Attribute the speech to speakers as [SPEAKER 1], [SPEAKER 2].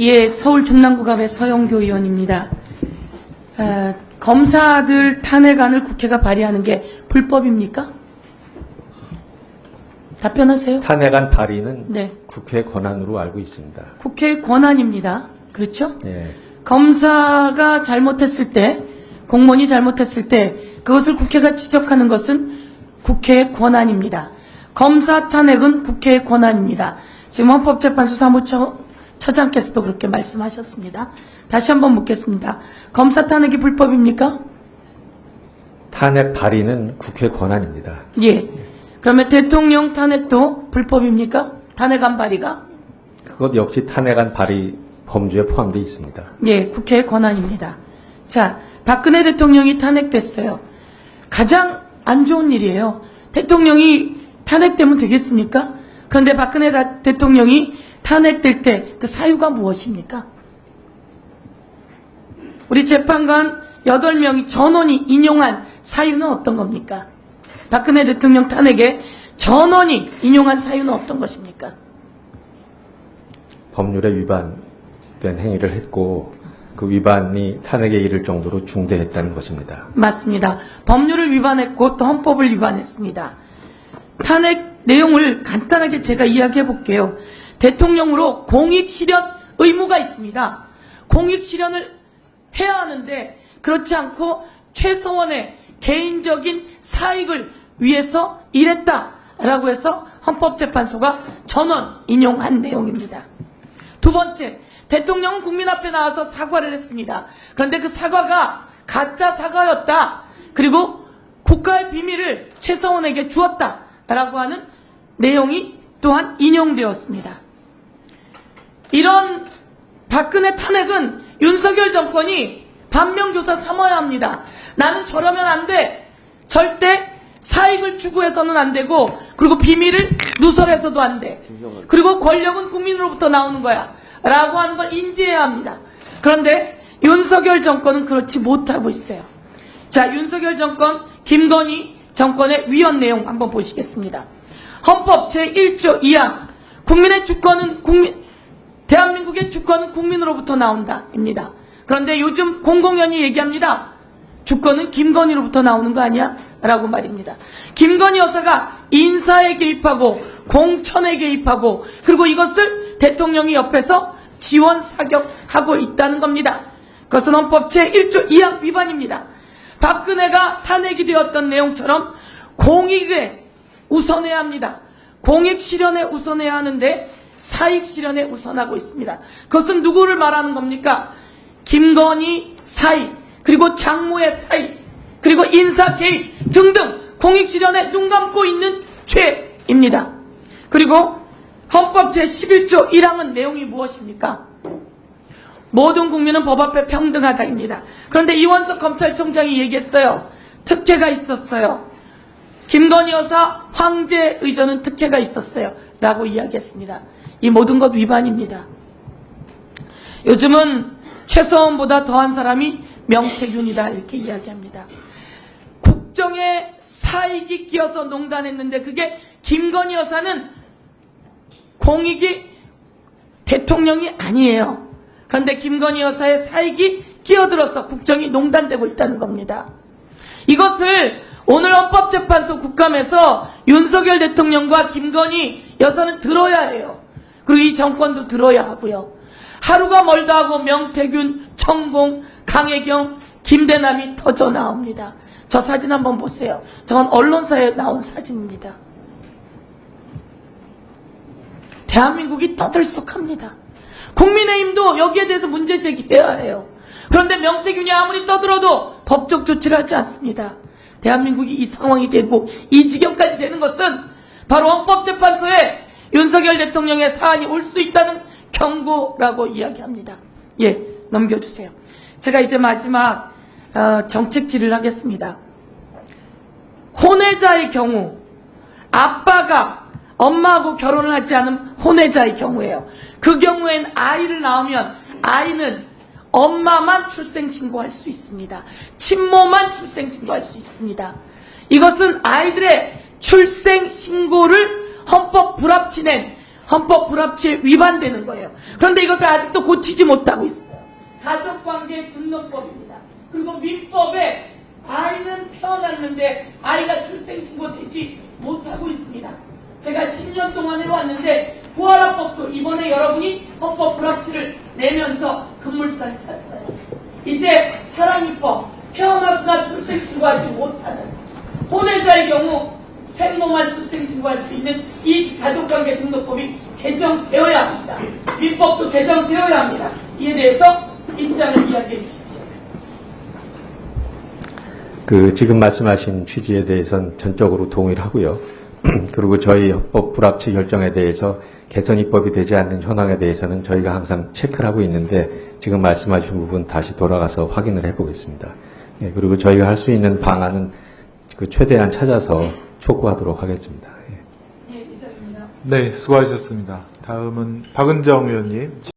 [SPEAKER 1] 예, 서울 중랑구갑의 서영교 의원입니다. 검사들 탄핵안을 국회가 발의하는 게 불법입니까? 답변하세요.
[SPEAKER 2] 탄핵안 발의는
[SPEAKER 1] 네.
[SPEAKER 2] 국회 권한으로 알고 있습니다.
[SPEAKER 1] 국회의 권한입니다. 그렇죠?
[SPEAKER 2] 예.
[SPEAKER 1] 검사가 잘못했을 때, 공무원이 잘못했을 때 그것을 국회가 지적하는 것은 국회의 권한입니다. 검사 탄핵은 국회의 권한입니다. 지금 헌법재판소 사무처장께서도 그렇게 말씀하셨습니다. 다시 한번 묻겠습니다. 검사 탄핵이 불법입니까?
[SPEAKER 2] 탄핵 발의는 국회 권한입니다.
[SPEAKER 1] 예. 그러면 대통령 탄핵도 불법입니까? 탄핵안 발의가?
[SPEAKER 2] 그것 역시 탄핵안 발의 범주에 포함되어 있습니다.
[SPEAKER 1] 예, 국회의 권한입니다. 자, 박근혜 대통령이 탄핵됐어요. 가장 안 좋은 일이에요. 대통령이 탄핵되면 되겠습니까? 그런데 박근혜 대통령이 탄핵될 때 그 사유가 무엇입니까? 우리 재판관 8명이 전원이 인용한 사유는 어떤 겁니까? 박근혜 대통령 탄핵에 전원이 인용한 사유는 어떤 것입니까?
[SPEAKER 2] 법률에 위반된 행위를 했고 그 위반이 탄핵에 이를 정도로 중대했다는 것입니다.
[SPEAKER 1] 맞습니다. 법률을 위반했고 또 헌법을 위반했습니다. 탄핵 내용을 간단하게 제가 이야기해 볼게요. 대통령으로 공익 실현 의무가 있습니다. 공익 실현을 해야 하는데 그렇지 않고 최소한의 개인적인 사익을 위해서 일했다라고 해서 헌법재판소가 전원 인용한 내용입니다. 두 번째, 대통령은 국민 앞에 나와서 사과를 했습니다. 그런데 그 사과가 가짜 사과였다. 그리고 국가의 비밀을 최서원에게 주었다라고 하는 내용이 또한 인용되었습니다. 이런 박근혜 탄핵은 윤석열 정권이 반면교사 삼아야 합니다. 나는 저러면 안 돼. 절대 사익을 추구해서는 안 되고 그리고 비밀을 누설해서도 안 돼. 그리고 권력은 국민으로부터 나오는 거야. 라고 하는 걸 인지해야 합니다. 그런데 윤석열 정권은 그렇지 못하고 있어요. 자, 윤석열 정권 김건희 정권의 위헌 내용 한번 보시겠습니다. 헌법 제1조 2항 국민의 주권은 대한민국의 주권은 국민으로부터 나온다입니다. 그런데 요즘 공공연히 얘기합니다. 주권은 김건희로부터 나오는 거 아니야? 라고 말입니다. 김건희 여사가 인사에 개입하고 공천에 개입하고 그리고 이것을 대통령이 옆에서 지원 사격하고 있다는 겁니다. 그것은 헌법 제1조 2항 위반입니다. 박근혜가 탄핵이 되었던 내용처럼 공익에 우선해야 합니다. 공익 실현에 우선해야 하는데 사익 실현에 우선하고 있습니다. 그것은 누구를 말하는 겁니까? 김건희 사익, 그리고 장모의 사익, 그리고 인사 개입 등등 공익 실현에 눈 감고 있는 죄입니다. 그리고 헌법 제11조 1항은 내용이 무엇입니까? 모든 국민은 법 앞에 평등하다입니다. 그런데 이원석 검찰총장이 얘기했어요. 특혜가 있었어요. 김건희 여사 황제 의전은 특혜가 있었어요. 라고 이야기했습니다. 이 모든 것 위반입니다. 요즘은 최서원보다 더한 사람이 명태균이다 이렇게 이야기합니다. 국정에 사익이 끼어서 농단했는데 그게 김건희 여사는 공익이 대통령이 아니에요. 그런데 김건희 여사의 사익이 끼어들어서 국정이 농단되고 있다는 겁니다. 이것을 오늘 헌법재판소 국감에서 윤석열 대통령과 김건희 여사는 들어야 해요. 그리고 이 정권도 들어야 하고요. 하루가 멀다 하고 명태균, 천공, 강혜경, 김대남이 터져 나옵니다. 저 사진 한번 보세요. 저건 언론사에 나온 사진입니다. 대한민국이 떠들썩합니다. 국민의힘도 여기에 대해서 문제 제기해야 해요. 그런데 명태균이 아무리 떠들어도 법적 조치를 하지 않습니다. 대한민국이 이 상황이 되고 이 지경까지 되는 것은 바로 헌법재판소에 윤석열 대통령의 사안이 올 수 있다는 경고라고 이야기합니다. 예, 넘겨주세요. 제가 이제 마지막 정책질을 하겠습니다. 혼외자의 경우, 아빠가 엄마하고 결혼을 하지 않은 혼외자의 경우예요. 그 경우엔 아이를 낳으면 아이는 엄마만 출생신고할 수 있습니다. 친모만 출생신고할 수 있습니다. 이것은 아이들의 출생신고를 헌법 불합치낸 헌법 불합치에 위반되는 거예요. 그런데 이것을 아직도 고치지 못하고 있어요. 가족관계 등록법입니다. 그리고 민법에 아이는 태어났는데 아이가 출생신고되지 못하고 있습니다. 제가 10년 동안 해왔는데 부활합법도 이번에 여러분이 헌법 불합치를 내면서 급물살이 탔어요. 이제 사랑입법, 태어났으나 출생신고하지 못하는 혼외자의 경우 생모만 출생신고할 수 있는 이 가족관계 등록법이 개정되어야 합니다. 민법도 개정되어야 합니다. 이에 대해서 입장을 이야기해 주십시오.
[SPEAKER 2] 지금 말씀하신 취지에 대해서는 전적으로 동의를 하고요. 그리고 저희 헌법 불합치 결정에 대해서 개선 입법이 되지 않는 현황에 대해서는 저희가 항상 체크를 하고 있는데 지금 말씀하신 부분 다시 돌아가서 확인을 해보겠습니다. 예, 그리고 저희가 할 수 있는 방안은 최대한 찾아서 촉구하도록 하겠습니다. 예.
[SPEAKER 1] 예, 이상입니다.
[SPEAKER 3] 네, 수고하셨습니다. 다음은 박은정 의원님.